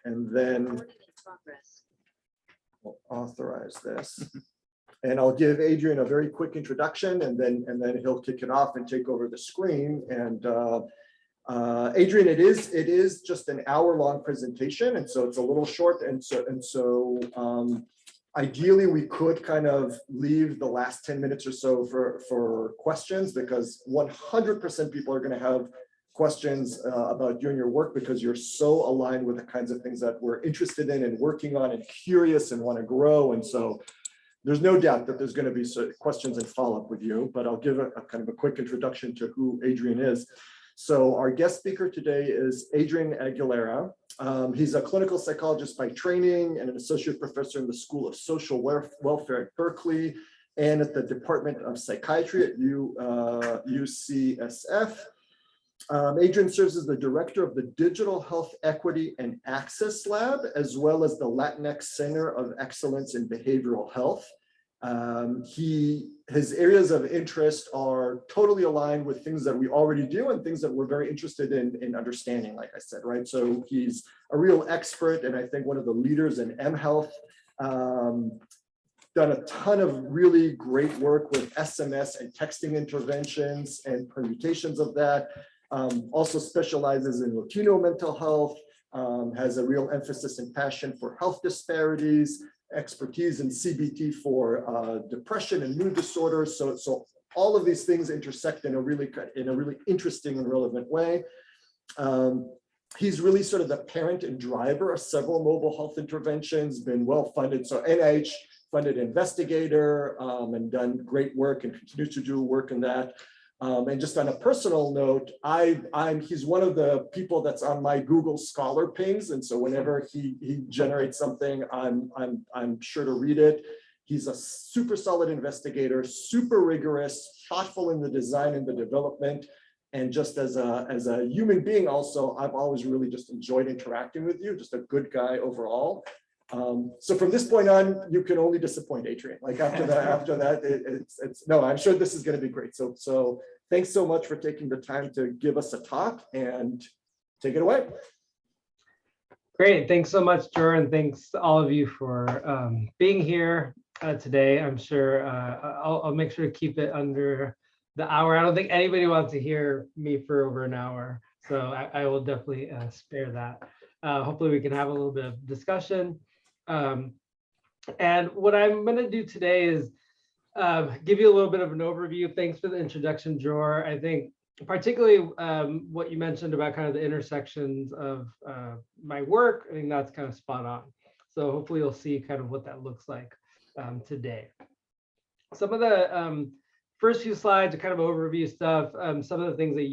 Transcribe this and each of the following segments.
and then we'll authorize this. And I'll give Adrian a very quick introduction, and then he'll kick it off and take over the screen. And Adrian, it is just an hour-long presentation, and so it's a little short. And so ideally, we could kind of leave the last 10 minutes or so for questions, because 100% people are going to have questions about you and your work, because you're so aligned with the kinds of things that we're interested in and working on and curious and want to grow. And so there's no doubt that there's going to be questions and follow-up with you, but I'll give a kind of a quick introduction to who Adrian is. So our guest speaker today is Adrian Aguilera. He's a clinical psychologist by training and an associate professor in the School of Social Welfare at Berkeley and at the Department of Psychiatry at UCSF. Adrian serves as the director of the Digital Health Equity and Access Lab, as well as the Latinx Center of Excellence in Behavioral Health. His areas of interest are totally aligned with things that we already do and things that we're very interested in understanding, like I said, right? So he's a real expert, and I think one of the leaders in mHealth. Done a ton of really great work with SMS and texting interventions and permutations of that. Also specializes in Latino mental health, has a real emphasis and passion for health disparities, expertise in CBT for depression and mood disorders. So all of these things intersect in a really interesting and relevant way. He's really sort of the parent and driver of several mobile health interventions, been well funded. So NIH funded investigator, and done great work and continues to do work in that. And just on a personal note, he's one of the people that's on my Google Scholar pings, and so whenever he generates something, I'm sure to read it. He's a super solid investigator, super rigorous, thoughtful in the design and the development, and just as a human being, also, I've always really just enjoyed interacting with you. Just a good guy overall. So from this point on, you can only disappoint Adrian. Like after that, it's no. I'm sure this is going to be great. So thanks so much for taking the time to give us a talk, and take it away. Great, thanks so much, Jor, and thanks to all of you for being here today. I'm sure I'll make sure to keep it under the hour. I don't think anybody wants to hear me for over an hour, so I will definitely spare that. Hopefully, we can have a little bit of discussion. And what I'm going to do today is give you a little bit of an overview. Thanks for the introduction, Jor. I think particularly what you mentioned about kind of the intersections of my work, I think that's kind of spot on. So hopefully you'll see kind of what that looks like today. Some of the first few slides are kind of overview stuff, some of the things that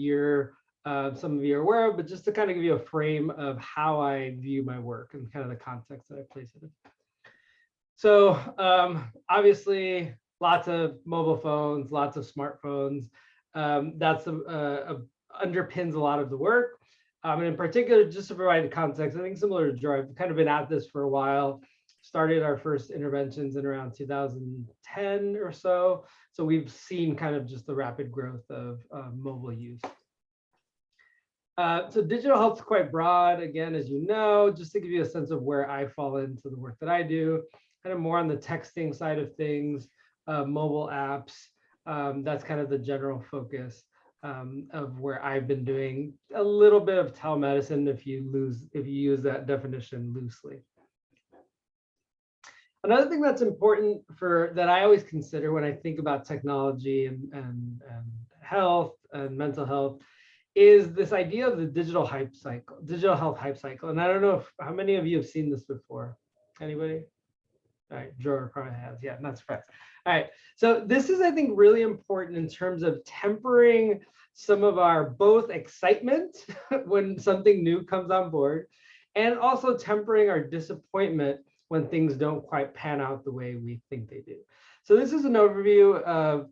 some of you are aware of, but just to kind of give you a frame of how I view my work and kind of the context that I place it in. So obviously, lots of mobile phones, lots of smartphones. That's underpins a lot of the work. And in particular, just to provide the context, I think similar to Joy, I've kind of been at this for a while. Started our first interventions in around 2010 or so. So we've seen kind of just the rapid growth of mobile use. So digital health is quite broad, again, as you know, just to give you a sense of where I fall into the work that I do, kind of more on the texting side of things, mobile apps. That's kind of the general focus of where I've been doing a little bit of telemedicine if you use that definition loosely. Another thing that's important that I always consider when I think about technology and health and mental health is this idea of the digital health hype cycle. And I don't know how many of you have seen this before. Anybody? All right, Jordan probably has. Yeah, not surprised. All right, so this is, I think, really important in terms of tempering some of our both excitement when something new comes on board, and also tempering our disappointment when things don't quite pan out the way we think they do. So this is an overview of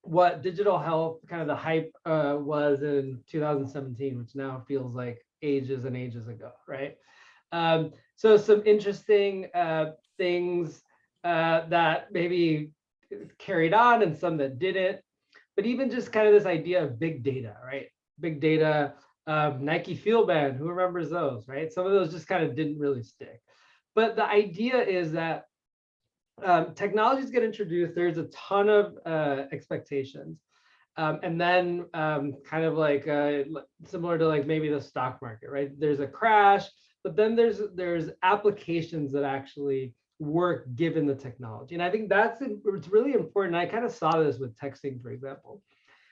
what digital health, kind of the hype was in 2017, which now feels like ages and ages ago, right? So some interesting things that maybe carried on and some that didn't, but even just kind of this idea of big data, right? Big data, Nike Field Band, who remembers those, right? Some of those just kind of didn't really stick. But the idea is that technologies get introduced, there's a ton of expectations. And then kind of like similar to like maybe the stock market, right? There's a crash, but then there's applications that actually work given the technology. And I think it's really important. I kind of saw this with texting, for example,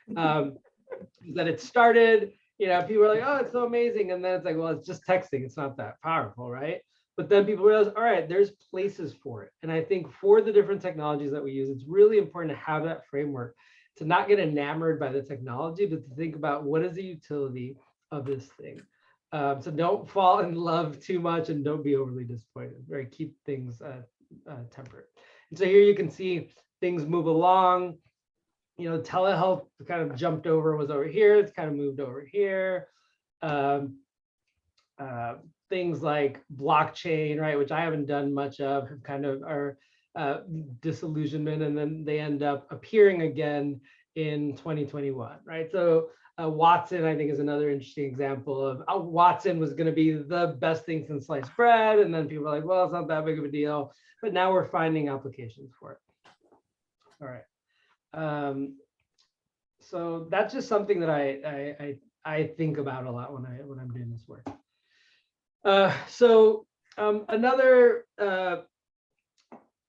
that it started, people were like, oh, it's so amazing. And then it's like, well, it's just texting. It's not that powerful, right? But then people realize, all right, there's places for it. And I think for the different technologies that we use, it's really important to have that framework to not get enamored by the technology, but to think about what is the utility of this thing. So don't fall in love too much and don't be overly disappointed, right? Keep things temperate. And so here you can see things move along. Telehealth kind of jumped over, was over here. It's kind of moved over here. Things like blockchain, right, which I haven't done much of, have kind of are disillusionment, and then they end up appearing again in 2021, right? So Watson, I think, is another interesting example of Watson was going to be the best thing since sliced bread, and then people are like, well, it's not that big of a deal, but now we're finding applications for it. All right. So that's just something that I think about a lot when I'm doing this work. Another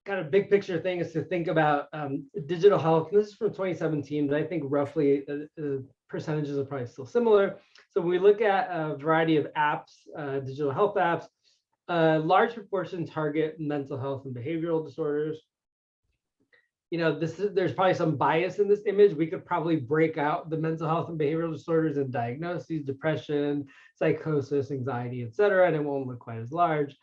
kind of big picture thing is to think about digital health. And this is from 2017, but I think roughly percentages are probably still similar. So when we look at a variety of apps, digital health apps, a large proportion target mental health and behavioral disorders. There's probably some bias in this image. We could probably break out the mental health and behavioral disorders and diagnoses, depression, psychosis, anxiety, et cetera, and it won't look quite as large.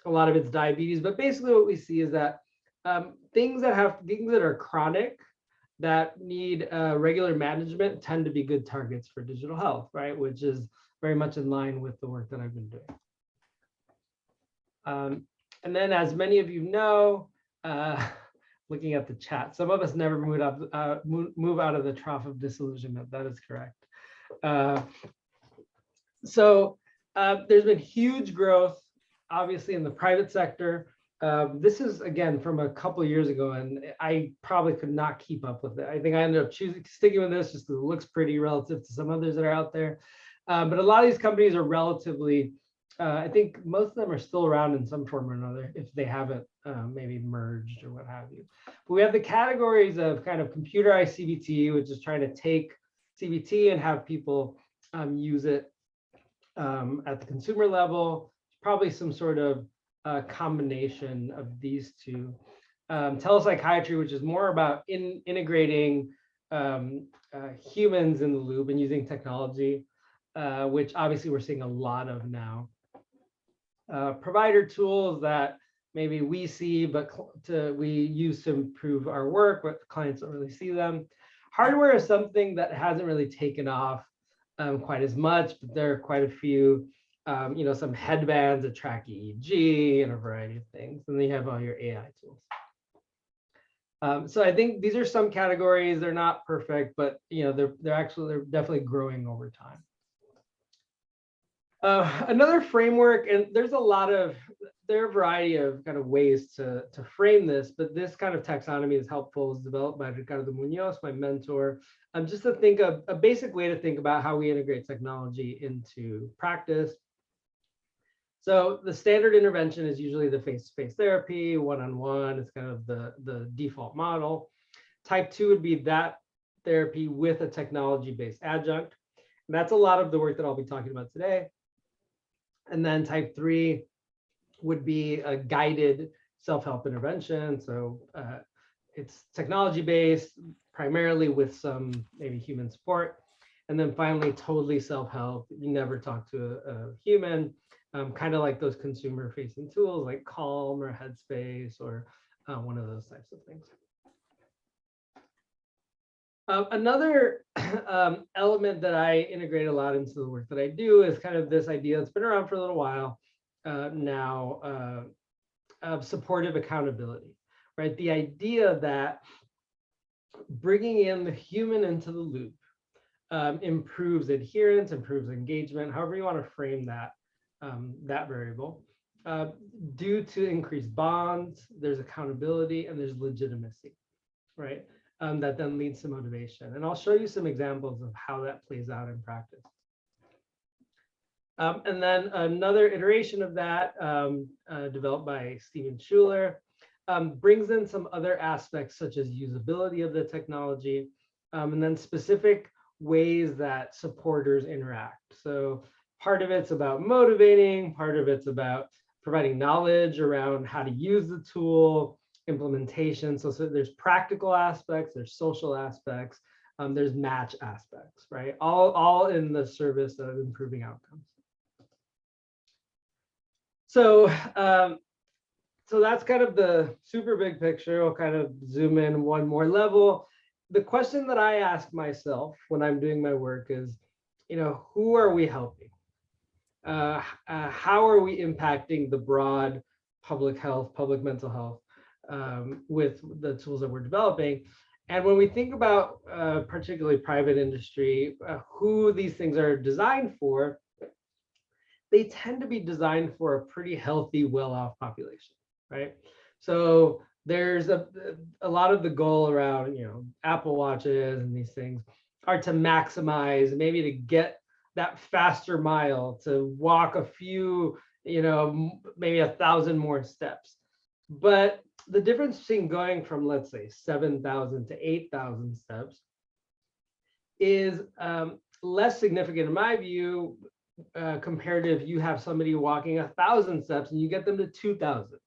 A lot of it's diabetes, but basically what we see is that things that are chronic, that need regular management, tend to be good targets for digital health, right? Which is very much in line with the work that I've been doing. And then, as many of you know, looking at the chat, some of us never move out of the trough of disillusionment. That is correct. There's been huge growth, obviously, in the private sector. This is, again, from a couple of years ago, and I probably could not keep up with it. I think I ended up sticking with this just because it looks pretty relative to some others that are out there. But a lot of these companies are relatively, I think most of them are still around in some form or another, if they haven't maybe merged or what have you. But we have the categories of kind of computerized CBT, which is trying to take CBT and have people use it at the consumer level. Probably some sort of combination of these two. Telepsychiatry, which is more about integrating humans in the loop and using technology, which obviously we're seeing a lot of now. Provider tools that maybe we see, but we use to improve our work, but clients don't really see them. Hardware is something that hasn't really taken off quite as much, but there are quite a few, some headbands that track EEG and a variety of things. And then you have all your AI tools. So I think these are some categories. They're not perfect, but they're definitely growing over time. Another framework, and there are a variety of kind of ways to frame this, but this kind of taxonomy is helpful. It's developed by Ricardo Munoz, my mentor, just to think of a basic way to think about how we integrate technology into practice. So the standard intervention is usually the face-to-face therapy, one-on-one. It's kind of the default model. Type 2 would be that therapy with a technology-based adjunct. And that's a lot of the work that I'll be talking about today. And then type 3 would be a guided self-help intervention. So it's technology-based, primarily with some maybe human support. And then finally, totally self-help. You never talk to a human, kind of like those consumer-facing tools like Calm or Headspace or one of those types of things. Another element that I integrate a lot into the work that I do is kind of this idea that's been around for a little while now of supportive accountability, right? The idea that bringing in the human into the loop improves adherence, improves engagement, however you want to frame that, that variable. Due to increased bonds, there's accountability and there's legitimacy, right? That then leads to motivation. And I'll show you some examples of how that plays out in practice. And then another iteration of that, developed by Stephen Schuler, brings in some other aspects such as usability of the technology, and then specific ways that supporters interact. So part of it's about motivating, part of it's about providing knowledge around how to use the tool, implementation. So there's practical aspects, there's social aspects, there's match aspects, right? All in the service of improving outcomes. So, so that's kind of the super big picture. I'll kind of zoom in one more level. The question that I ask myself when I'm doing my work is, who are we helping? How are we impacting the broad public health, public mental health with the tools that we're developing? And when we think about particularly private industry, who these things are designed for, they tend to be designed for a pretty healthy, well-off population, right? So there's a lot of the goal around, Apple Watches and these things are to maximize, maybe to get that faster mile, to walk a few, maybe 1,000 more steps. But the difference between going from, let's say, 7,000 to 8,000 steps is less significant in my view, compared to if you have somebody walking 1,000 steps and you get them to 2,000,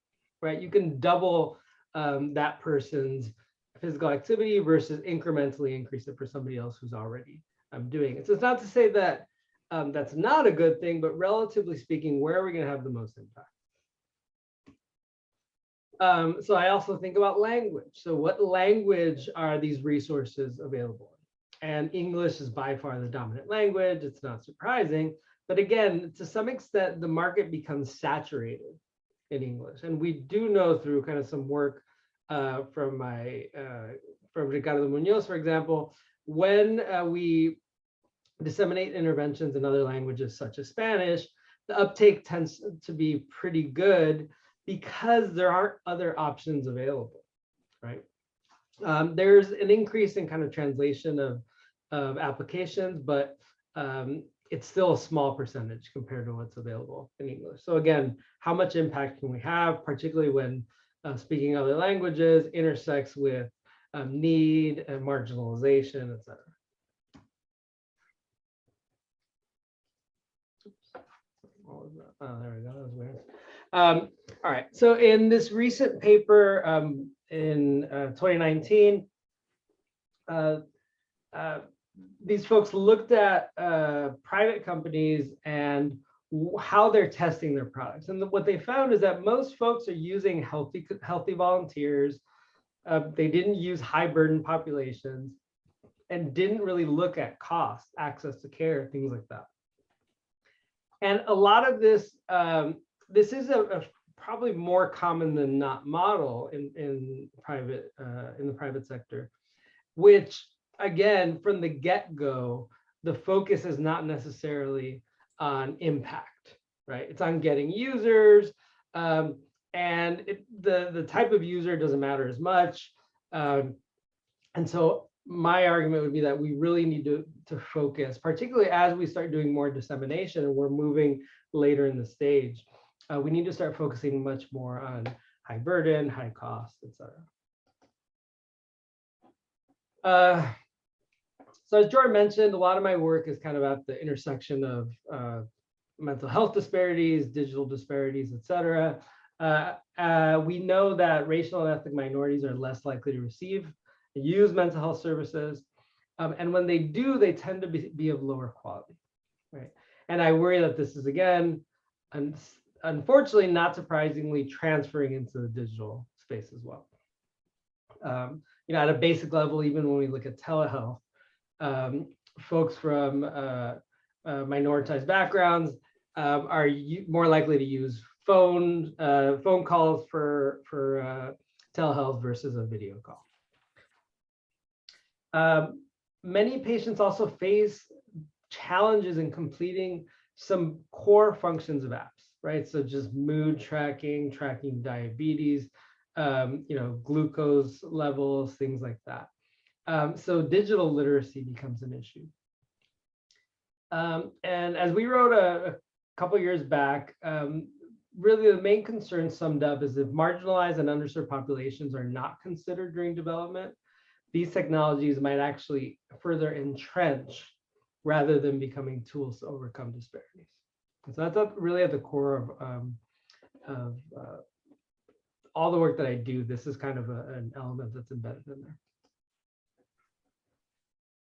right? You can double that person's physical activity versus incrementally increase it for somebody else who's already doing it. So it's not to say that that's not a good thing, but relatively speaking, where are we going to have the most impact? So I also think about language. So what language are these resources available in? And English is by far the dominant language. It's not surprising. But again, to some extent, the market becomes saturated in English. And we do know through kind of some work from Ricardo Munoz, for example, when we disseminate interventions in other languages such as Spanish, the uptake tends to be pretty good because there aren't other options available, right? There's an increase in kind of translation of applications, but it's still a small percentage compared to what's available in English. So again, how much impact can we have, particularly when speaking other languages intersects with need and marginalization, et cetera. Oh, there we go. That was weird. All right. So in this recent paper in 2019, these folks looked at private companies and how they're testing their products. And what they found is that most folks are using healthy volunteers. They didn't use high burden populations and didn't really look at cost, access to care, things like that. And a lot of this, this is a probably more common than not model in the private sector, which again, from the get-go, the focus is not necessarily on impact, right? It's on getting users, and the type of user doesn't matter as much. And so my argument would be that we really need to focus, particularly as we start doing more dissemination and we're moving later in the stage, we need to start focusing much more on high burden, high cost, et cetera. So as Jordan mentioned, a lot of my work is kind of at the intersection of mental health disparities, digital disparities, et cetera. We know that racial and ethnic minorities are less likely to receive and use mental health services. And when they do, they tend to be of lower quality, right? And I worry that this is, again, unfortunately, not surprisingly, transferring into the digital space as well. At a basic level, even when we look at telehealth, folks from minoritized backgrounds are more likely to use phone calls for telehealth versus a video call. many patients also face challenges in completing some core functions of apps, right? So just mood tracking, tracking diabetes, glucose levels, things like that. So digital literacy becomes an issue. And as we wrote a couple years back, really the main concern summed up is if marginalized and underserved populations are not considered during development, these technologies might actually further entrench rather than becoming tools to overcome disparities. And so that's really at the core of all the work that I do. This is kind of an element that's embedded in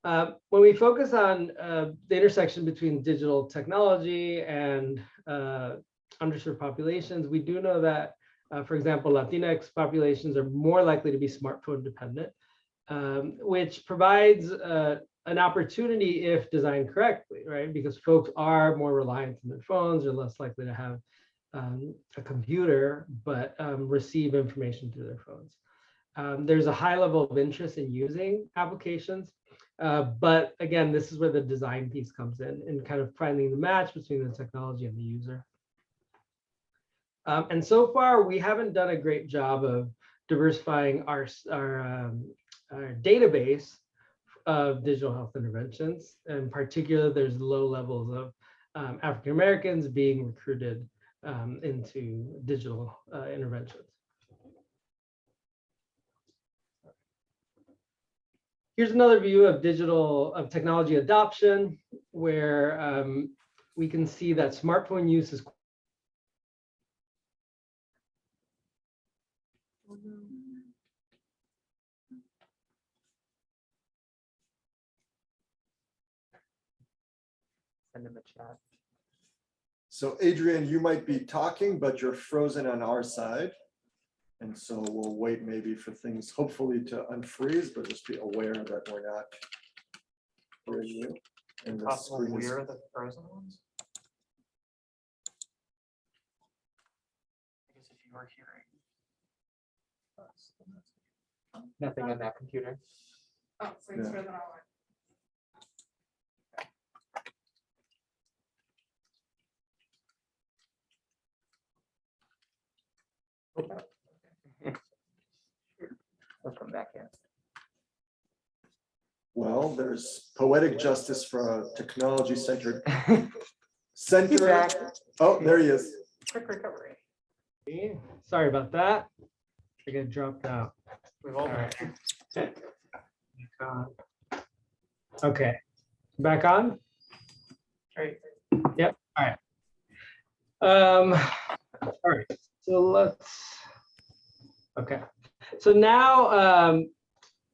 there. When we focus on the intersection between digital technology and underserved populations, we do know that, for example, Latinx populations are more likely to be smartphone dependent, which provides an opportunity if designed correctly, right? Because folks are more reliant on their phones, are less likely to have a computer, but receive information through their phones. There's a high level of interest in using applications, but again, this is where the design piece comes in and kind of finding the match between the technology and the user. And so far, we haven't done a great job of diversifying our database of digital health interventions. In particular, there's low levels of African Americans being recruited into digital interventions. Here's another view of technology adoption, where we can see that smartphone use is Send in the chat. So Adrian, you might be talking, but you're frozen on our side. And so we'll wait maybe for things hopefully to unfreeze, but just be aware that we're not hearing you. And the Possible screen is- we're the frozen ones. I guess if you were hearing us, then that's nothing on that computer. Oh, so it's Yeah. frozen all over. We'll come back in. Well, there's poetic justice for a technology-centered He's center. back. Oh, there he is. Quick recovery. sorry about that. I got dropped out. We've all All been right. there. Okay, back on. Right. All right, so let's, okay. So now, all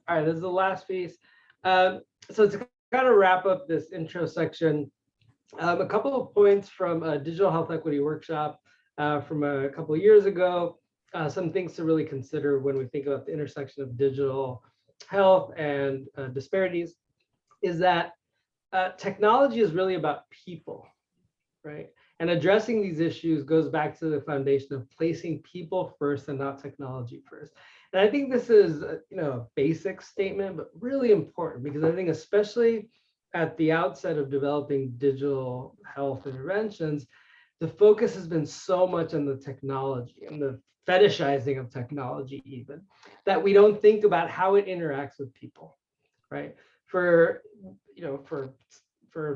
right, this is the last piece. So to kind of wrap up this intro section, a couple of points from a digital health equity workshop from a couple of years ago. Some things to really consider when we think about the intersection of digital health and disparities is that technology is really about people, right? And addressing these issues goes back to the foundation of placing people first and not technology first. And I think this is a basic statement, but really important, because I think especially at the outset of developing digital health interventions, the focus has been so much on the technology and the fetishizing of technology even, that we don't think about how it interacts with people, right? For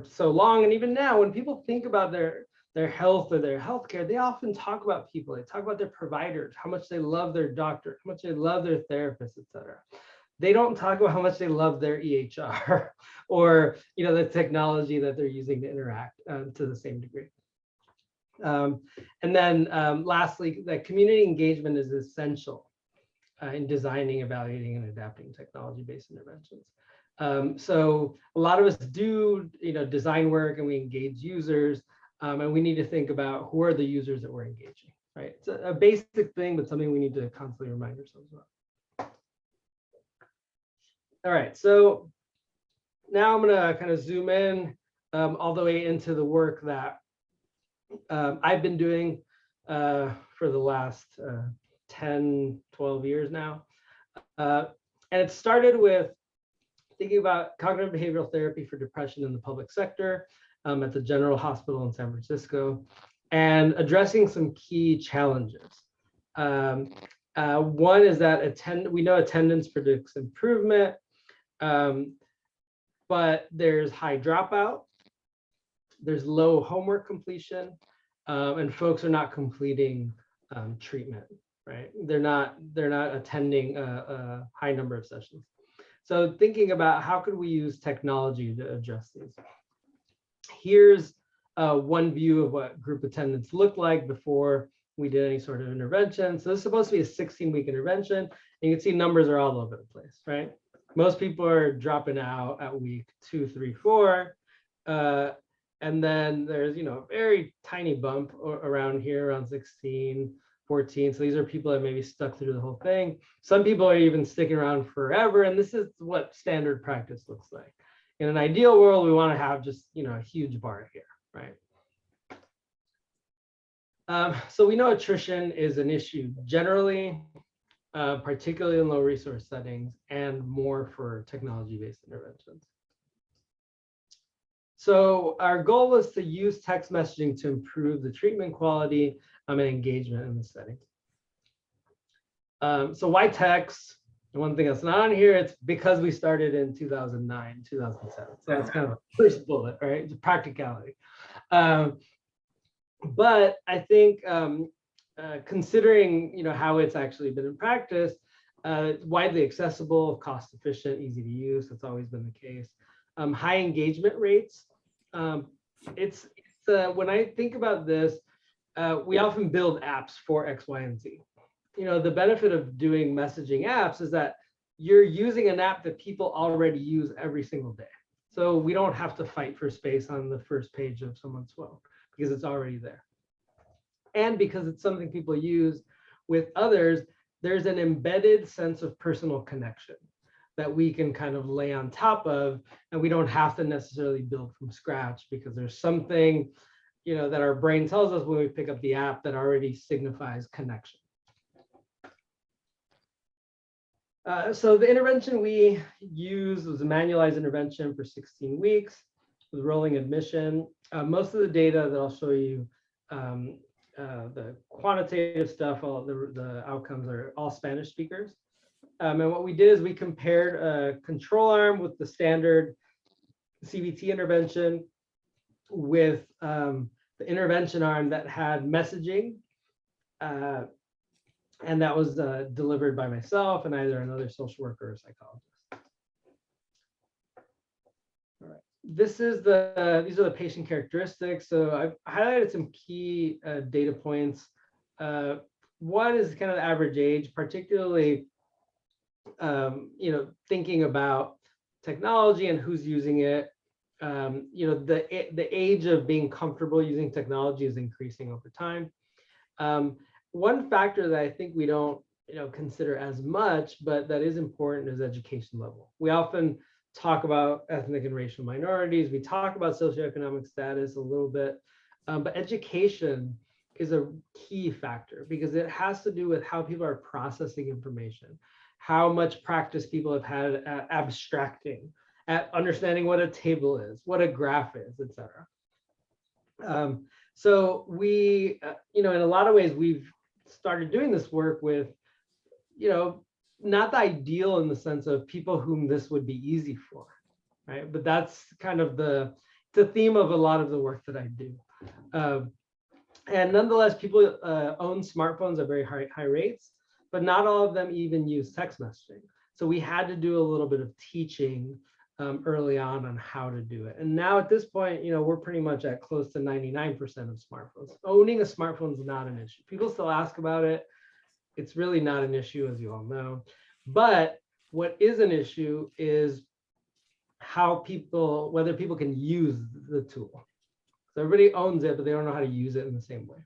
so long, and even now, when people think about their health or their healthcare, they often talk about people. They talk about their providers, how much they love their doctor, how much they love their therapist, et cetera. They don't talk about how much they love their EHR or the technology that they're using to interact to the same degree. And then lastly, that community engagement is essential in designing, evaluating, and adapting technology-based interventions. So a lot of us do design work and we engage users, and we need to think about who are the users that we're engaging, right? It's a basic thing, but something we need to constantly remind ourselves about. All right, so now I'm gonna kind of zoom in all the way into the work that I've been doing for the last 10, 12 years now. And it started with thinking about cognitive behavioral therapy for depression in the public sector at the General Hospital in San Francisco, and addressing some key challenges. One is that we know attendance predicts improvement, but there's high dropout, there's low homework completion, and folks are not completing treatment, right? They're not attending a high number of sessions. So thinking about how could we use technology to address these. Here's one view of what group attendance looked like before we did any sort of intervention. So this is supposed to be a 16-week intervention. And you can see numbers are all over the place, right? Most people are dropping out at week 2, 3, 4. And then there's, a very tiny bump around here, around 16, 14. So these are people that maybe stuck through the whole thing. Some people are even sticking around forever. And this is what standard practice looks like. In an ideal world, we want to have just, a huge bar here, right? So we know attrition is an issue generally, particularly in low resource settings, and more for technology-based interventions. So our goal was to use text messaging to improve the treatment quality and engagement in the setting. So why text? The one thing that's not on here, it's because we started in 2009, 2007. So that's kind of the first bullet, right? It's a practicality. But I think considering how it's actually been in practice, widely accessible, cost efficient, easy to use. That's always been the case. High engagement rates. When I think about this, we often build apps for X, Y, and Z. The benefit of doing messaging apps is that you're using an app that people already use every single day. So we don't have to fight for space on the first page of someone's phone because it's already there. And because it's something people use with others, there's an embedded sense of personal connection that we can kind of lay on top of, and we don't have to necessarily build from scratch because there's something, that our brain tells us when we pick up the app that already signifies connection. So the intervention we used was a manualized intervention for 16 weeks with rolling admission. Most of the data that I'll show you, the quantitative stuff, all of the outcomes are all Spanish speakers. And what we did is we compared a control arm with the standard CBT intervention with the intervention arm that had messaging. And that was delivered by myself and either another social worker or psychologist. All right. These are the patient characteristics. So I've highlighted some key data points. One is kind of the average age, particularly thinking about technology and who's using it. The age of being comfortable using technology is increasing over time. One factor that I think we don't consider as much, but that is important, is education level. We often talk about ethnic and racial minorities. We talk about socioeconomic status a little bit, but education is a key factor because it has to do with how people are processing information, how much practice people have had at abstracting, at understanding what a table is, what a graph is, etc. So we, in a lot of ways, we've started doing this work with, not the ideal in the sense of people whom this would be easy for, right? But that's kind of the theme of a lot of the work that I do. And nonetheless, people own smartphones at very high rates, but not all of them even use text messaging. So we had to do a little bit of teaching early on how to do it. And now at this point, we're pretty much at close to 99% of smartphones. Owning a smartphone is not an issue. People still ask about it. It's really not an issue, as you all know. But what is an issue is whether people can use the tool. So everybody owns it, but they don't know how to use it in the same way.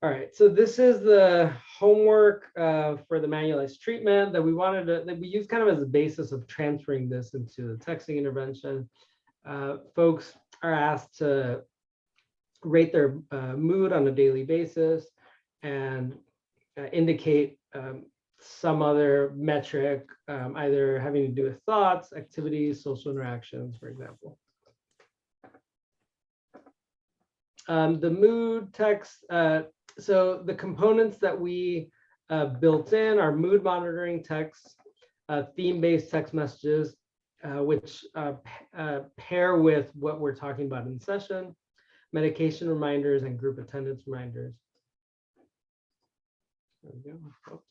All right, so this is the homework for the manualized treatment that we used kind of as a basis of transferring this into the texting intervention. Folks are asked to rate their mood on a daily basis and indicate some other metric, either having to do with thoughts, activities, social interactions, for example. The mood text, so the components that we built in are mood monitoring text, theme-based text messages, which pair with what we're talking about in session, medication reminders, and group attendance reminders. There we go. Oops.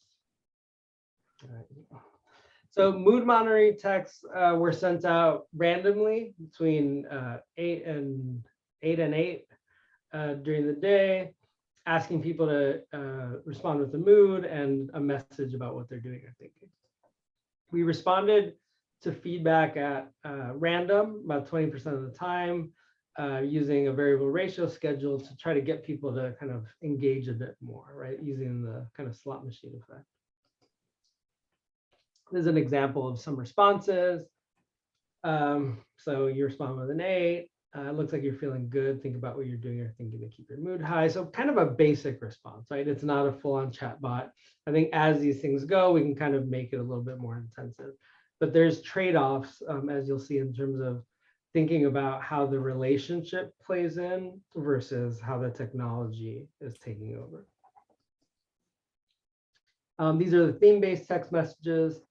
All right. So mood monitoring texts were sent out randomly between 8 and 8 during the day, asking people to respond with a mood and a message about what they're doing or thinking. We responded to feedback at random, about 20% of the time, using a variable ratio schedule to try to get people to kind of engage a bit more, right? Using the kind of slot machine effect. This is an example of some responses. So you respond with an 8. It looks like you're feeling good. Think about what you're doing or thinking to keep your mood high. So kind of a basic response, right? It's not a full-on chatbot. I think as these things go, we can kind of make it a little bit more intensive. But there's trade-offs, as you'll see, in terms of thinking about how the relationship plays in versus how the technology is taking over. These are the theme-based text messages.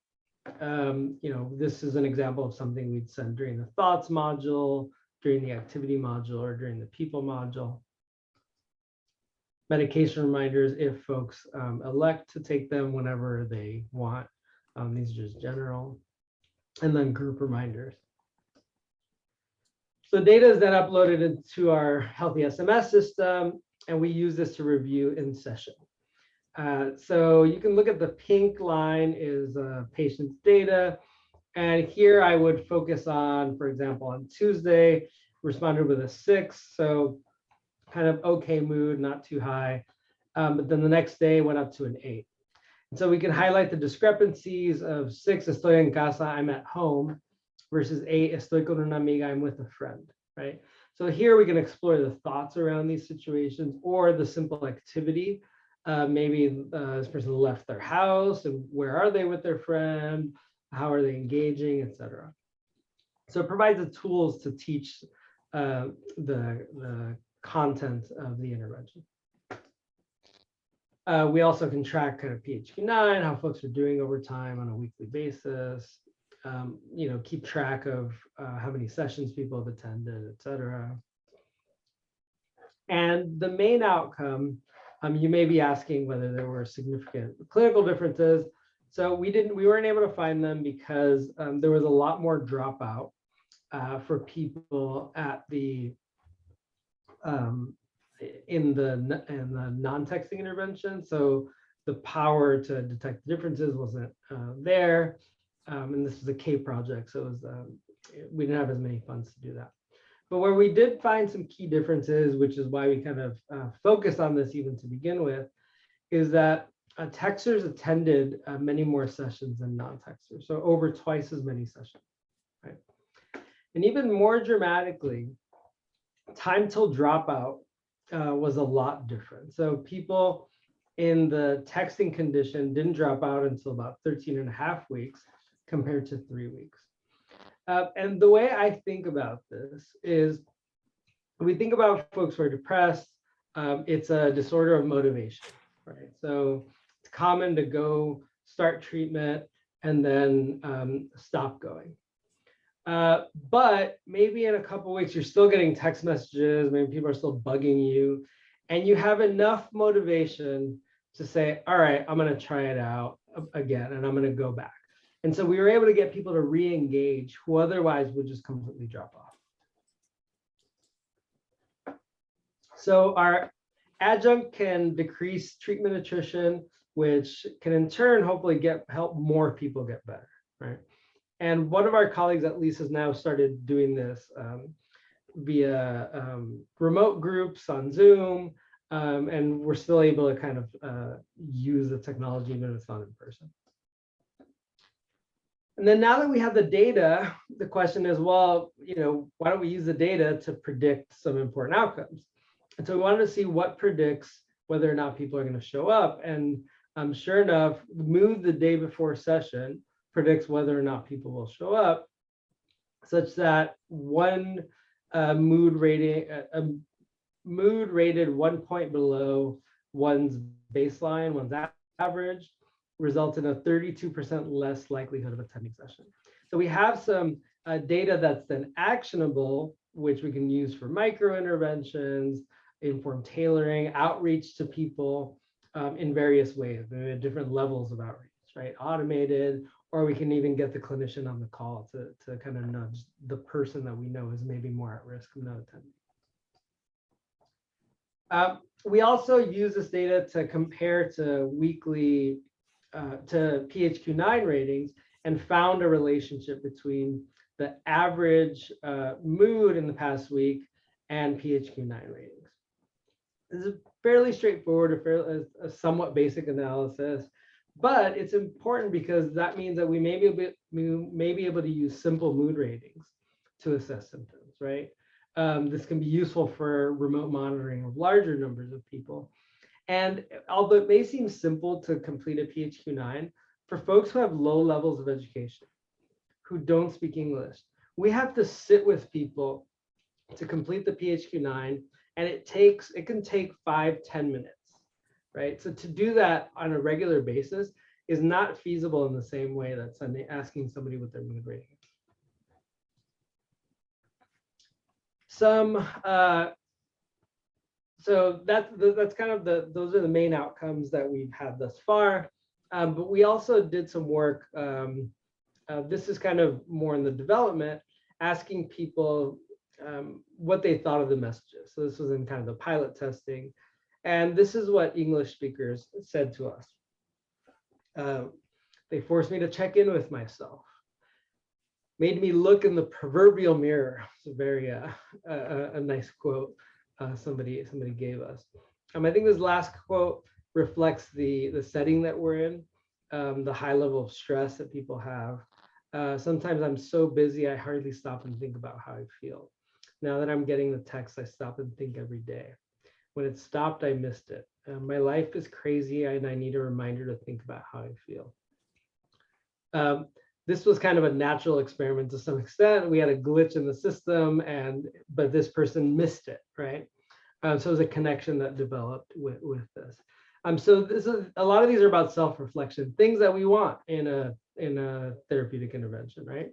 This is an example of something we'd send during the thoughts module, during the activity module, or during the people module. Medication reminders if folks elect to take them whenever they want. These are just general. And then group reminders. So data is then uploaded into our Healthy SMS system, and we use this to review in session. So you can look at the pink line is patient's data. And here I would focus on, for example, on Tuesday, responded with a 6. So kind of okay mood, not too high. But then the next day went up to an 8. And so we can highlight the discrepancies of 6, estoy en casa, I'm at home, versus 8, estoy con una amiga, I'm with a friend, right? So here we can explore the thoughts around these situations or the simple activity. Maybe this person left their house, and where are they with their friend? How are they engaging, etc. So it provides the tools to teach the content of the intervention. We also can track kind of PHQ-9, how folks are doing over time on a weekly basis. Keep track of how many sessions people have attended, etc. And the main outcome, you may be asking whether there were significant clinical differences. So we weren't able to find them because there was a lot more dropout for people at the in the non-texting intervention. So the power to detect the differences wasn't there. And this was a K project, so it was, we didn't have as many funds to do that. But where we did find some key differences, which is why we kind of focused on this even to begin with, is that texters attended many more sessions than non-texters, so over twice as many sessions, right? And even more dramatically, time till dropout was a lot different. So people in the texting condition didn't drop out until about 13.5 weeks compared to 3 weeks. And the way I think about this is, when we think about folks who are depressed, it's a disorder of motivation, right? So it's common to go start treatment and then stop going. But maybe in a couple of weeks, you're still getting text messages, maybe people are still bugging you, and you have enough motivation to say, all right, I'm going to try it out again, and I'm going to go back. And so we were able to get people to re-engage who otherwise would just completely drop off. So our adjunct can decrease treatment attrition, which can in turn hopefully help more people get better, right? And one of our colleagues at least has now started doing this via remote groups on Zoom, and we're still able to kind of use the technology even if it's not in person. And then now that we have the data, the question is, well, why don't we use the data to predict some important outcomes? And so we wanted to see what predicts whether or not people are going to show up. And Sure enough, the mood the day before session predicts whether or not people will show up, such that one mood rating, mood rated 1 point below one's baseline, one's average, results in a 32% less likelihood of attending session. So we have some data that's then actionable, which we can use for micro interventions, informed tailoring, outreach to people in various ways, different levels of outreach, right? Automated, or we can even get the clinician on the call to kind of nudge the person that we know is maybe more at risk of not attending. We also use this data to compare to weekly, to PHQ-9 ratings, and found a relationship between the average mood in the past week and PHQ-9 ratings. This is fairly straightforward, a somewhat basic analysis, but it's important because that means that we may be able to use simple mood ratings to assess symptoms, right? This can be useful for remote monitoring of larger numbers of people. And although it may seem simple to complete a PHQ-9, for folks who have low levels of education, who don't speak English, we have to sit with people to complete the PHQ-9, and it can take 5-10 minutes, right? So to do that on a regular basis is not feasible in the same way that asking somebody what their mood rating is. So that's kind of those are the main outcomes that we've had thus far. But we also did some work. This is kind of more in the development, asking people what they thought of the messages. So this was in kind of the pilot testing. And this is what English speakers said to us. They forced me to check in with myself, made me look in the proverbial mirror. It's a very a nice quote somebody gave us. I think this last quote reflects the setting that we're in, the high level of stress that people have. Sometimes I'm so busy, I hardly stop and think about how I feel. Now that I'm getting the text, I stop and think every day. When it stopped, I missed it. My life is crazy and I need a reminder to think about how I feel. This was kind of a natural experiment to some extent. We had a glitch in the system, but this person missed it, right? So it was a connection that developed with this. So this is a lot of these are about self-reflection, things that we want in a therapeutic intervention, right?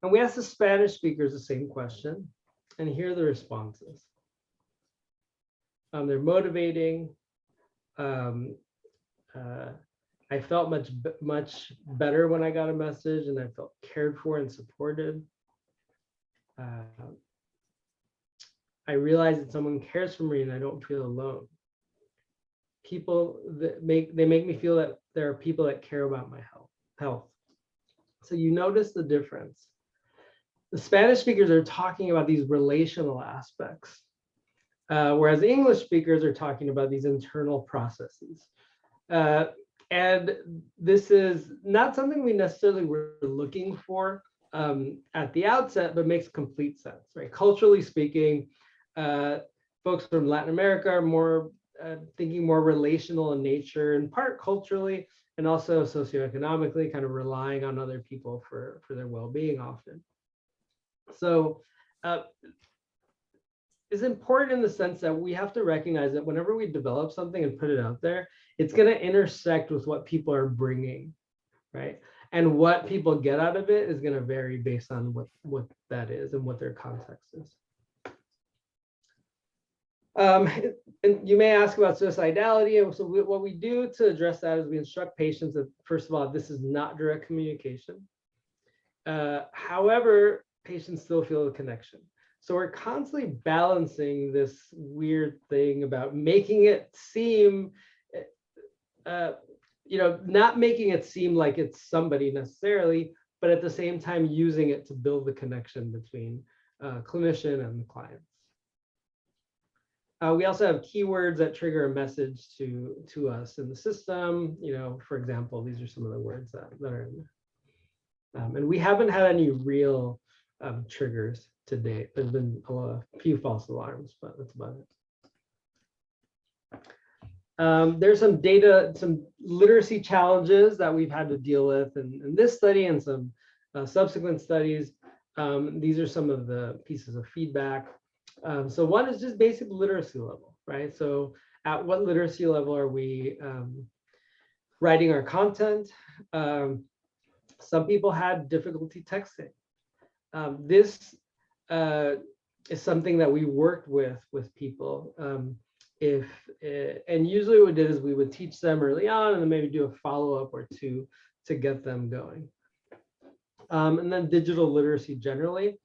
And we asked the Spanish speakers the same question, and here are the responses. They're motivating. I felt much better when I got a message, and I felt cared for and supported. I realized that someone cares for me and I don't feel alone. People that make me feel that there are people that care about my health. So you notice the difference. The Spanish speakers are talking about these relational aspects, whereas English speakers are talking about these internal processes. And this is not something we necessarily were looking for at the outset, but makes complete sense, right? Culturally speaking, folks from Latin America are more thinking more relational in nature, in part culturally, and also socioeconomically, kind of relying on other people for their well-being often. So it's important in the sense that we have to recognize that whenever we develop something and put it out there, it's going to intersect with what people are bringing, right? And what people get out of it is going to vary based on what that is and what their context is. And you may ask about suicidality. And so what we do to address that is we instruct patients that, first of all, this is not direct communication. However, patients still feel a connection. So we're constantly balancing this weird thing about making it seem, not making it seem like it's somebody necessarily, but at the same time using it to build the connection between clinician and the client. We also have keywords that trigger a message to us in the system. For example, these are some of the words that are in there. And we haven't had any real triggers to date. There's been a few false alarms, but that's about There's some data, some literacy challenges that we've had to deal with in this study and some subsequent studies. These are some of the pieces of feedback. So one is just basic literacy level, right? So at what literacy level are we writing our content? Some people had difficulty texting. This is something that we worked with people. And usually what we did is we would teach them early on and then maybe do a follow-up or two to get them going. And then digital literacy generally.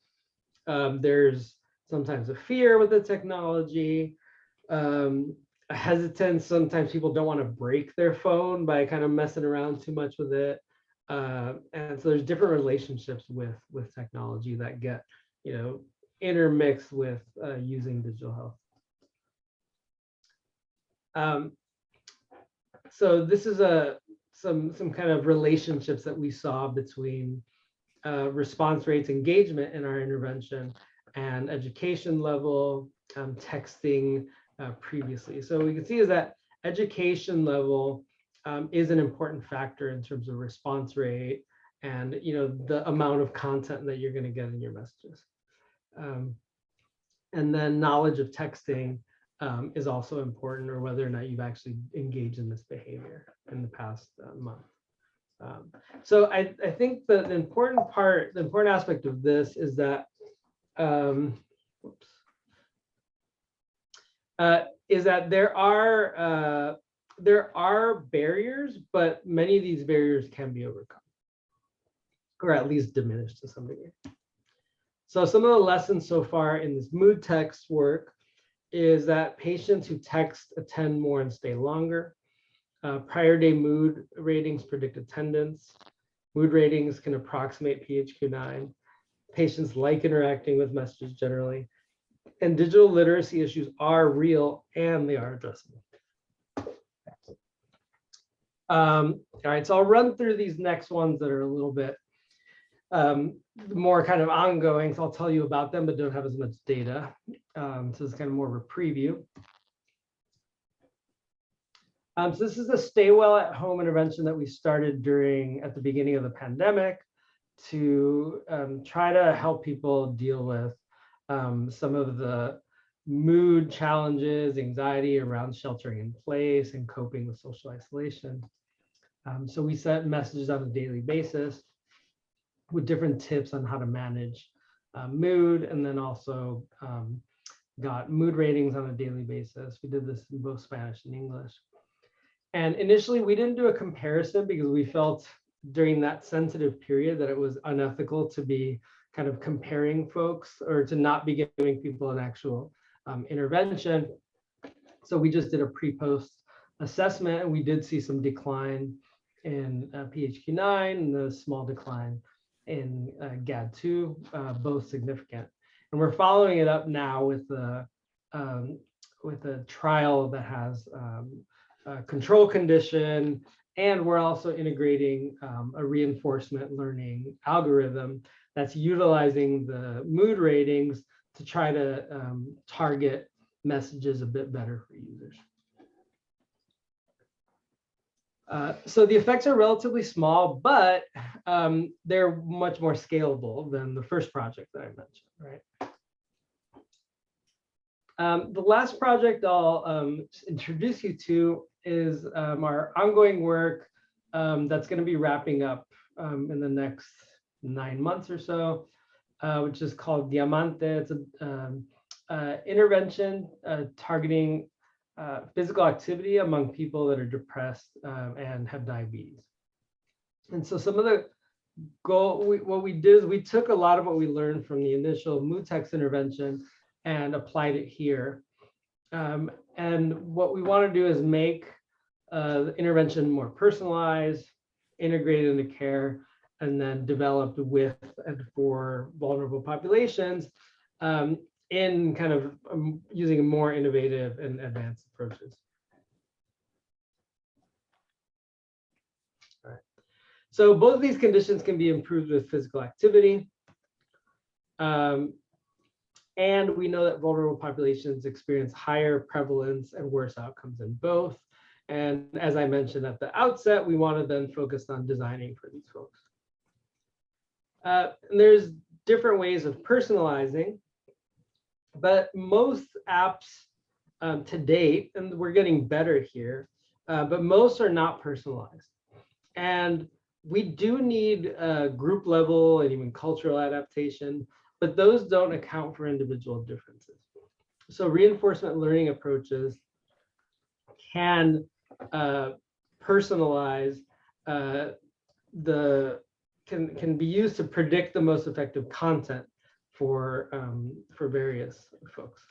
There's sometimes a fear with the technology, a hesitance. Sometimes people don't want to break their phone by kind of messing around too much with it. And so there's different relationships with technology that get, intermixed with using digital health. So this is some kind of relationships that we saw between response rates, engagement in our intervention, and education level, texting previously. So we can see is that education level is an important factor in terms of response rate and the amount of content that you're going to get in your messages. And then knowledge of texting is also important, or whether or not you've actually engaged in this behavior in the past month. So I think the important aspect of this is that there are barriers, but many of these barriers can be overcome, or at least diminished to some degree. So some of the lessons so far in this mood text work is that patients who text attend more and stay longer. Prior day mood ratings predict attendance. Mood ratings can approximate PHQ-9. Patients like interacting with messages generally. And digital literacy issues are real and they are addressable. All right, so I'll run through these next ones that are a little bit more kind of ongoing. So I'll tell you about them, but don't have as much data. So it's kind of more of a preview. So this is the Stay Well at Home intervention that we started at the beginning of the pandemic to try to help people deal with some of the mood challenges, anxiety around sheltering in place and coping with social isolation. So we sent messages on a daily basis with different tips on how to manage mood, and then also got mood ratings on a daily basis. We did this in both Spanish and English. And initially we didn't do a comparison because we felt during that sensitive period that it was unethical to be kind of comparing folks or to not be giving people an actual intervention. So we just did a pre-post assessment, and we did see some decline in PHQ-9 and a small decline in GAD-2, both significant. And we're following it up now with a trial that has a control condition, and we're also integrating a reinforcement learning algorithm that's utilizing the mood ratings to try to target messages a bit better for users. So the effects are relatively small, but they're much more scalable than the first project that I mentioned, right? The last project I'll introduce you to is our ongoing work that's going to be wrapping up in the next 9 months or so, which is called Diamante. It's an intervention targeting physical activity among people that are depressed and have diabetes. And so some of the what we did is we took a lot of what we learned from the initial mood text intervention and applied it here. And what we want to do is make the intervention more personalized, integrated into care, and then developed with and for vulnerable populations in kind of using more innovative and advanced approaches. All right. So both of these conditions can be improved with physical activity. And we know that vulnerable populations experience higher prevalence and worse outcomes in both. And as I mentioned at the outset, we want to then focus on designing for these folks. And there's different ways of personalizing, but most apps to date, and we're getting better here, but most are not personalized. And we do need group level and even cultural adaptation, but those don't account for individual differences. So reinforcement learning approaches can personalize can be used to predict the most effective content for various folks.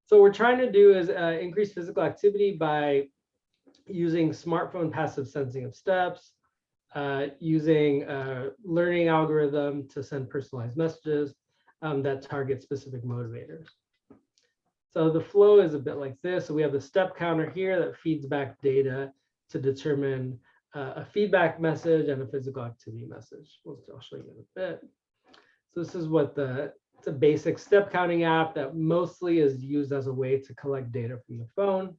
So what we're trying to do is increase physical activity by using smartphone passive sensing of steps, using a learning algorithm to send personalized messages that target specific motivators. So the flow is a bit like this. So we have the step counter here that feeds back data to determine a feedback message and a physical activity message. I'll show you in a bit. So this is what it's a basic step counting app that mostly is used as a way to collect data from the phone.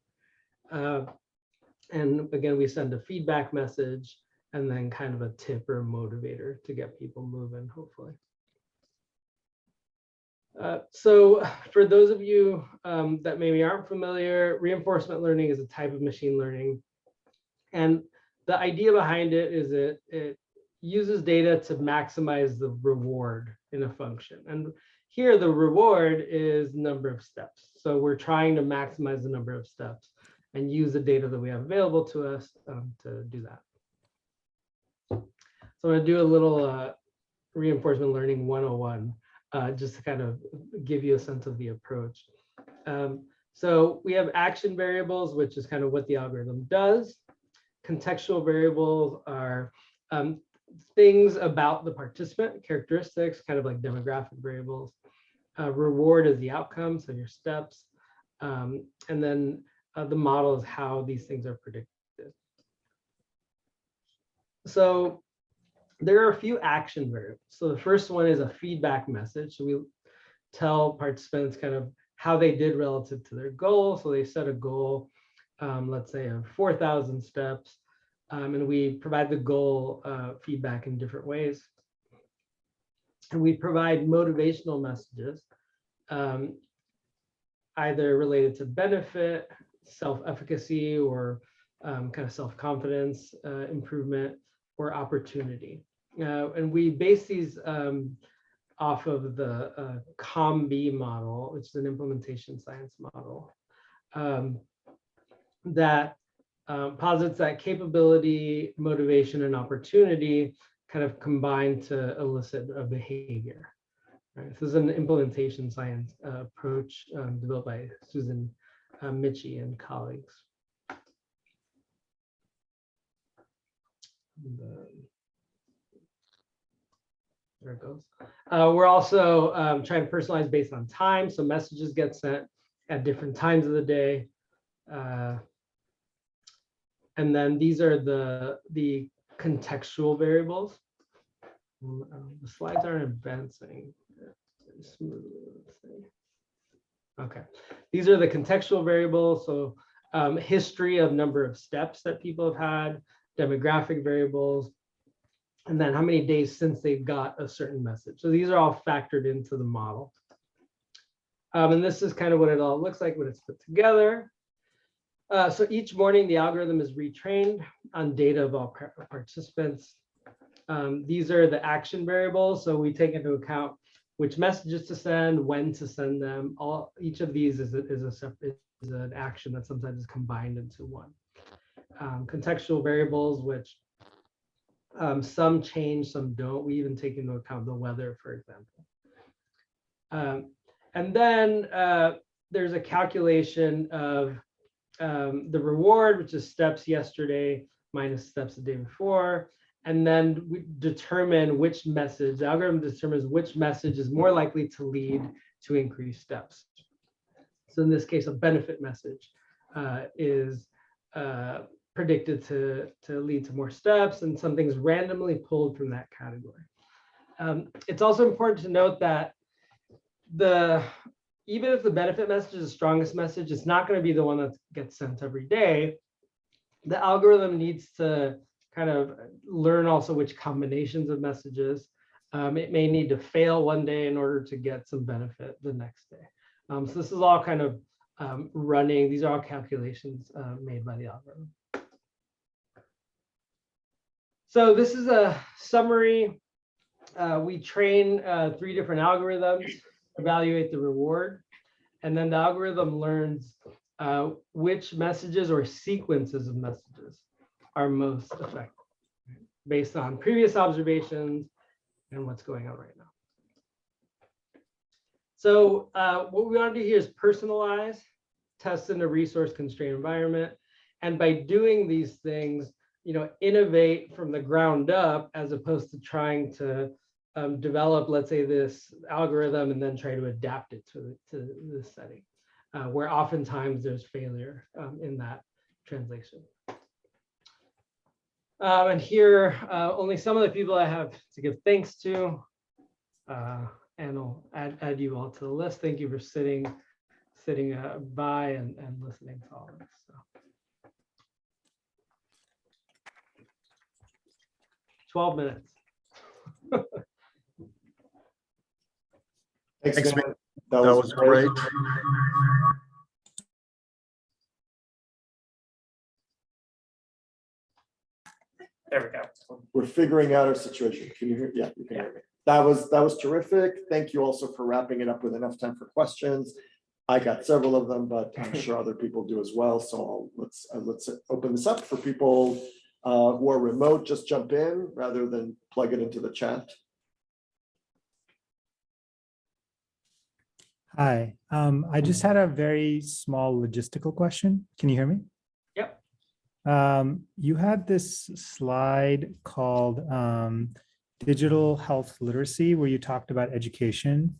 And again, we send a feedback message and then kind of a tip or a motivator to get people moving, hopefully. So for those of you that maybe aren't familiar, reinforcement learning is a type of machine learning. And the idea behind it is it uses data to maximize the reward in a function. And here the reward is number of steps. So we're trying to maximize the number of steps and use the data that we have available to us to do that. So I'm going to do a little reinforcement learning 101, just to kind of give you a sense of the approach. So we have action variables, which is kind of what the algorithm does. Contextual variables are things about the participant, characteristics, kind of like demographic variables. Reward is the outcome, so your steps. And then the model is how these things are predicted. So there are a few action variables. So the first one is a feedback message. So we tell participants kind of how they did relative to their goal. So they set a goal, let's say of 4,000 steps, and we provide the goal feedback in different ways. And we provide motivational messages, either related to benefit, self-efficacy, or kind of self-confidence improvement, or opportunity. And we base these off of the COM-B model, which is an implementation science model, that posits that capability, motivation, and opportunity kind of combine to elicit a behavior. Right? This is an implementation science approach developed by Susan Michie and colleagues. There it goes. We're also trying to personalize based on time. So messages get sent at different times of the day. And then these are the contextual variables. The slides aren't advancing. Okay, these are the contextual variables. So history of number of steps that people have had, demographic variables, and then how many days since they've got a certain message. So these are all factored into the model. And this is kind of what it all looks like when it's put together. So each morning, the algorithm is retrained on data of all participants. These are the action variables. So we take into account which messages to send, when to send them. Each of these is an action that sometimes is combined into one. Contextual variables, which some change, some don't. We even take into account the weather, for example. And then there's a calculation of the reward, which is steps yesterday minus steps the day before. And then we determine which message, the algorithm determines which message is more likely to lead to increased steps. So in this case, a benefit message is predicted to lead to more steps, and something's randomly pulled from that category. It's also important to note that even if the benefit message is the strongest message, it's not going to be the one that gets sent every day. The algorithm needs to kind of learn also which combinations of messages. It may need to fail one day in order to get some benefit the next day. So this is all kind of running. These are all calculations made by the algorithm. So this is a summary. We train 3 different algorithms, evaluate the reward, and then the algorithm learns which messages or sequences of messages are most effective based on previous observations and what's going on right now. So what we want to do here is personalize, test in a resource-constrained environment, and by doing these things, innovate from the ground up as opposed to trying to develop, let's say, this algorithm and then try to adapt it to this setting, where oftentimes there's failure in that translation. And here, only some of the people I have to give thanks to, and I'll add you all to the list. Thank you for sitting by and listening to all of this. So. 12 minutes. Thanks, man. That was great. There we go. We're figuring out our situation. Can you hear? Yeah, you can hear me. That was terrific. Thank you also for wrapping it up with enough time for questions. I got several of them, but I'm sure other people do as well. So let's open this up for people who are remote. Just jump in rather than plug it into the chat. Hi, I just had a very small logistical question. Can you hear me? Yep. You had this slide called digital health literacy, where you talked about education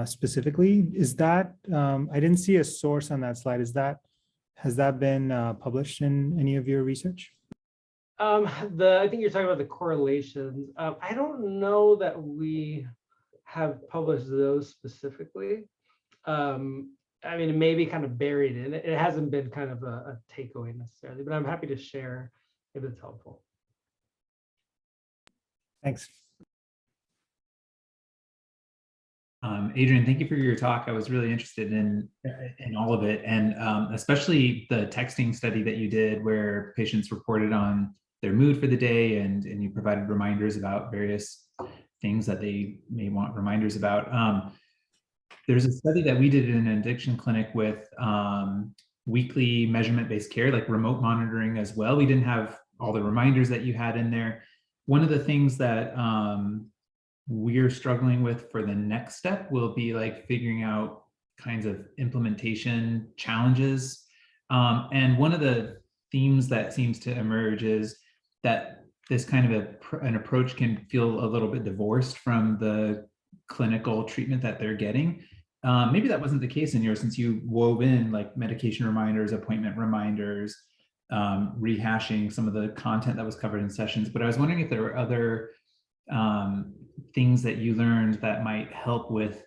specifically. Is that, I didn't see a source on that slide. Has that been published in any of your research? I think you're talking about the correlations. I don't know that we have published those specifically. I mean, it may be kind of buried in it. It hasn't been kind of a takeaway necessarily, but I'm happy to share if it's helpful. Thanks. Adrian, thank you for your talk. I was really interested in all of it, and especially the texting study that you did where patients reported on their mood for the day and you provided reminders about various things that they may want reminders about. There's a study that we did in an addiction clinic with weekly measurement-based care, like remote monitoring as well. We didn't have all the reminders that you had in there. One of the things that we're struggling with for the next step will be like figuring out kinds of implementation challenges. And one of the themes that seems to emerge is that this kind of an approach can feel a little bit divorced from the clinical treatment that they're getting. Maybe that wasn't the case in yours, since you wove in like medication reminders, appointment reminders, rehashing some of the content that was covered in sessions. But I was wondering if there were other things that you learned that might help with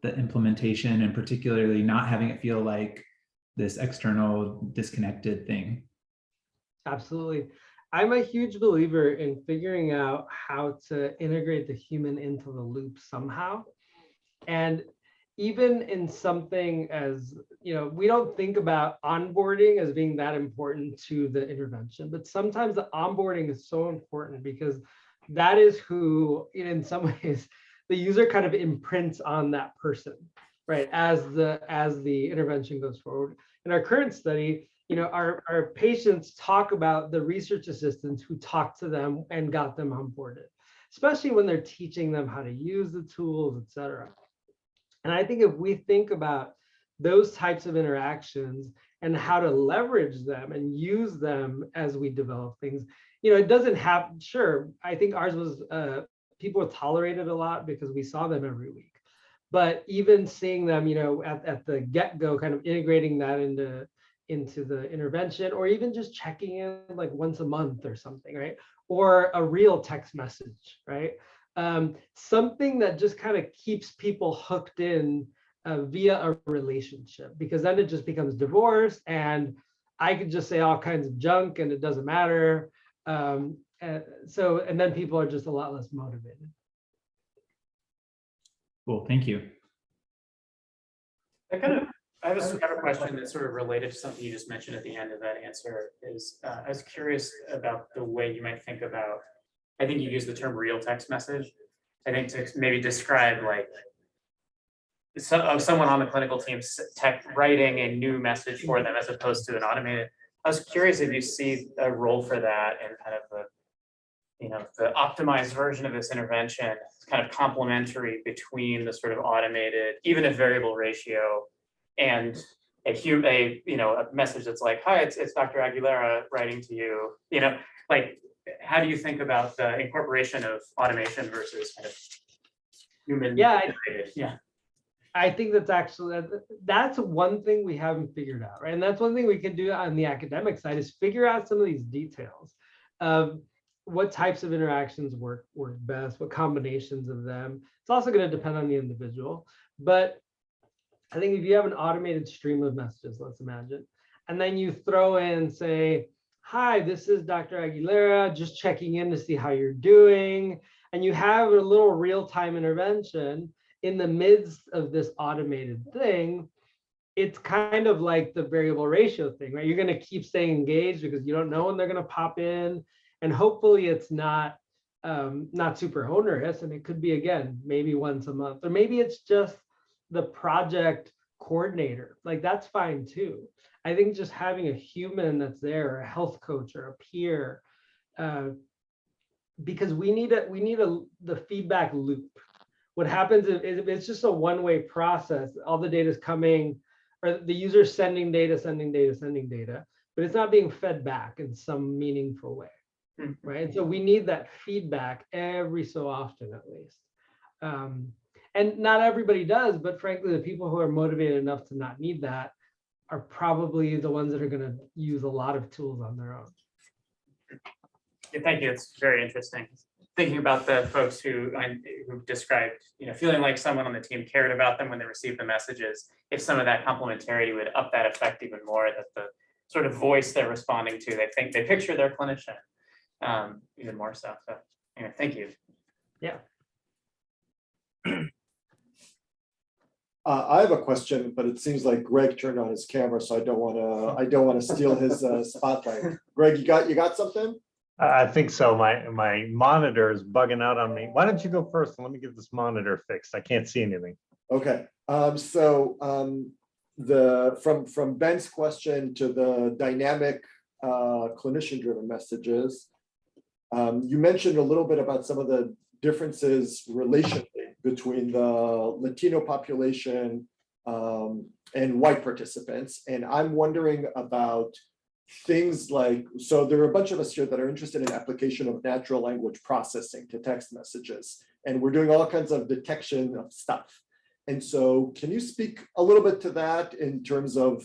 the implementation, and particularly not having it feel like this external disconnected thing. Absolutely. I'm a huge believer in figuring out how to integrate the human into the loop somehow. And even in something as, we don't think about onboarding as being that important to the intervention, but sometimes the onboarding is so important because that is who, in some ways, the user kind of imprints on that person, right? As the intervention goes forward. In our current study, our patients talk about the research assistants who talked to them and got them onboarded, especially when they're teaching them how to use the tools, et cetera. And I think if we think about those types of interactions and how to leverage them and use them as we develop things, it doesn't have, sure, I think ours was, people tolerated a lot because we saw them every week. But even seeing them, at the get-go, kind of integrating that into the intervention, or even just checking in like once a month or something, right? Or a real text message, right? Something that just kind of keeps people hooked in via a relationship, because then it just becomes divorce and I could just say all kinds of junk and it doesn't matter. And then people are just a lot less motivated. Cool, thank you. I have a question that's sort of related to something you just mentioned at the end of that answer. Is I was curious about the way you might think about, I think you used the term real text message. I think to maybe describe like someone on the clinical team writing a new message for them as opposed to an automated. I was curious if you see a role for that and kind of the optimized version of this intervention, kind of complementary between the sort of automated, even if variable ratio, and a message that's like, hi, it's Dr. Aguilera writing to you. Like, how do you think about the incorporation of automation versus kind of human? Yeah, yeah. I think that's one thing we haven't figured out, right? And that's one thing we can do on the academic side is figure out some of these details of what types of interactions work best, what combinations of them. It's also going to depend on the individual, but I think if you have an automated stream of messages, let's imagine, and then you throw in, say, hi, this is Dr. Aguilera, just checking in to see how you're doing, and you have a little real-time intervention in the midst of this automated thing, it's kind of like the variable ratio thing, right? You're going to keep staying engaged because you don't know when they're going to pop in, and hopefully it's not super onerous, and it could be, again, maybe once a month, or maybe it's just the project coordinator. Like, that's fine too. I think just having a human that's there, a health coach or a peer, because we need the feedback loop. What happens is it's just a one-way process. All the data is coming, or the user sending data, but it's not being fed back in some meaningful way, right? And so we need that feedback every so often, at least. And not everybody does, but frankly, the people who are motivated enough to not need that are probably the ones that are going to use a lot of tools on their own. Yeah, thank you. It's very interesting. Thinking about the folks who described, feeling like someone on the team cared about them when they received the messages. If some of that complementarity would up that effect even more, that the sort of voice they're responding to, they picture their clinician even more so. So anyway, thank you. Yeah. I have a question, but it seems like Greg turned on his camera, so I don't want to steal his spotlight. Greg, you got something? I think so. My monitor is bugging out on me. Why don't you go first and let me get this monitor fixed? I can't see anything. Okay. From Ben's question to the dynamic clinician-driven messages, you mentioned a little bit about some of the differences relationally between the Latino population and white participants. And I'm wondering about things like, so there are a bunch of us here that are interested in application of natural language processing to text messages. And we're doing all kinds of detection of stuff. And so can you speak a little bit to that in terms of,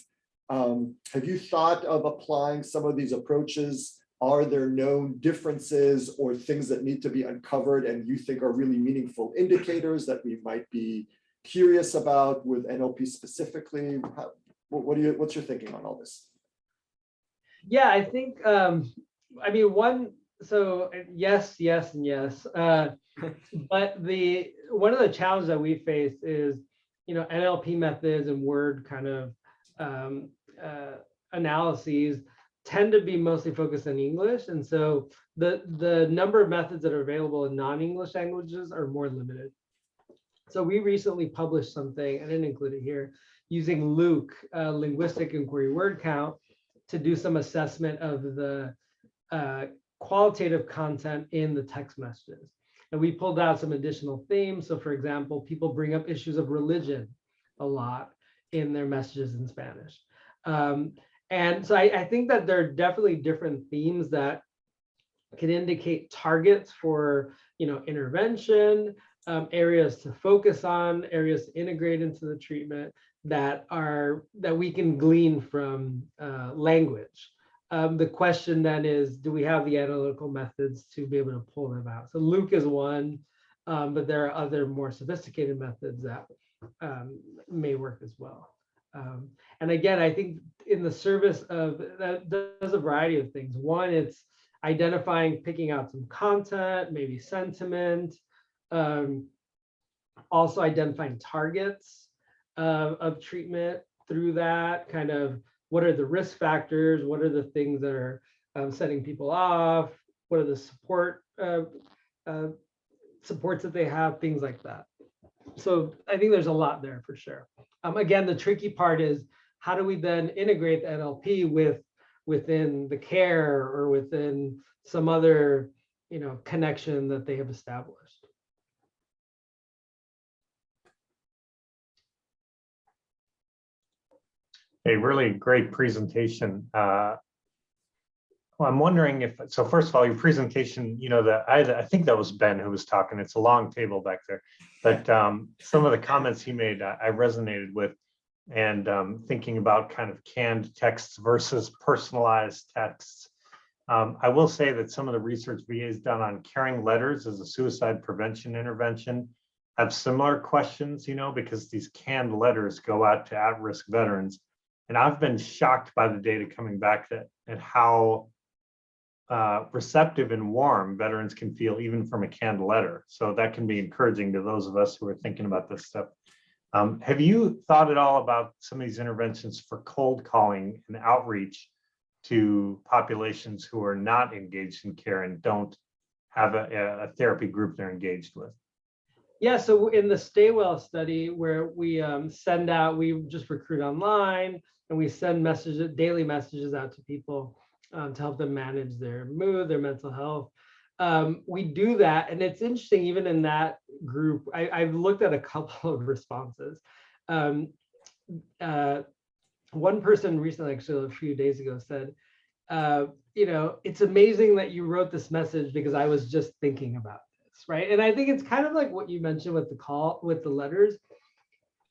have you thought of applying some of these approaches? Are there known differences or things that need to be uncovered and you think are really meaningful indicators that we might be curious about with NLP specifically? What's your thinking on all this? Yeah, I think, so yes, and yes. But one of the challenges that we face is, NLP methods and word kind of analyses tend to be mostly focused in English. And so the number of methods that are available in non-English languages are more limited. So we recently published something, I didn't include it here, using Luke, linguistic inquiry word count, to do some assessment of the qualitative content in the text messages. And we pulled out some additional themes. So for example, people bring up issues of religion a lot in their messages in Spanish. And so I think that there are definitely different themes that can indicate targets for, intervention, areas to focus on, areas to integrate into the treatment that we can glean from language. The question then is, do we have the analytical methods to be able to pull them out? So Luke is one, but there are other more sophisticated methods that may work as well. And again, I think in the service of that does a variety of things. One, it's identifying, picking out some content, maybe sentiment, also identifying targets of treatment through that, kind of what are the risk factors, what are the things that are setting people off, what are the supports that they have, things like that. So I think there's a lot there for sure. Again, the tricky part is how do we then integrate the NLP within the care or within some other, connection that they have established. A really great presentation. Well, I'm wondering if, so first of all, your presentation, I think that was Ben who was talking. It's a long table back there, but some of the comments he made, I resonated with, and thinking about kind of canned texts versus personalized texts. I will say that some of the research VA has done on caring letters as a suicide prevention intervention have similar questions, because these canned letters go out to at-risk veterans. And I've been shocked by the data coming back at how receptive and warm veterans can feel even from a canned letter. So that can be encouraging to those of us who are thinking about this stuff. Have you thought at all about some of these interventions for cold calling and outreach to populations who are not engaged in care and don't have a therapy group they're engaged with? Yeah, so in the Stay Well study where we send out, we just recruit online and we send messages, daily messages out to people to help them manage their mood, their mental health. We do that, and it's interesting, even in that group, I've looked at a couple of responses. One person recently, actually a few days ago, said, it's amazing that you wrote this message because I was just thinking about this, right? And I think it's kind of like what you mentioned with the letters.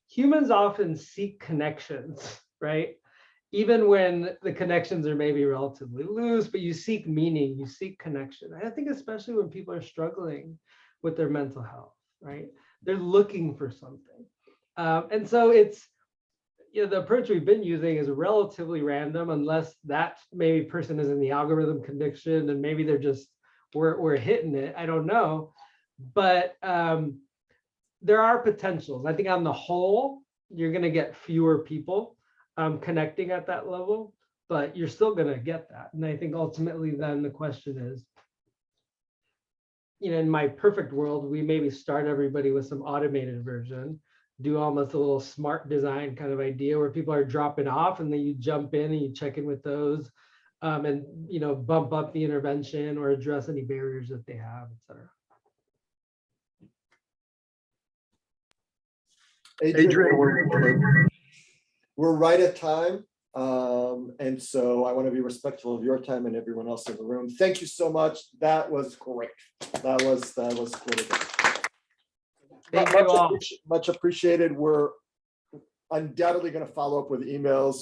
Humans often seek connections, right? Even when the connections are maybe relatively loose, but you seek meaning, you seek connection. I think especially when people are struggling with their mental health, right? They're looking for something. And so it's, the approach we've been using is relatively random, unless that maybe person is in the algorithm condition and maybe they're just, we're hitting it, I don't know. But there are potentials. I think on the whole, you're gonna get fewer people connecting at that level, but you're still going to get that. And I think ultimately then the question is, in my perfect world, we maybe start everybody with some automated version, do almost a little smart design kind of idea where people are dropping off and then you jump in and you check in with those and, bump up the intervention or address any barriers that they have, et cetera. Adrian, we're right at time. And so I want to be respectful of your time and everyone else in the room. Thank you so much. That was great. That was great. Thank you all. Much appreciated. We're undoubtedly going to follow up with emails.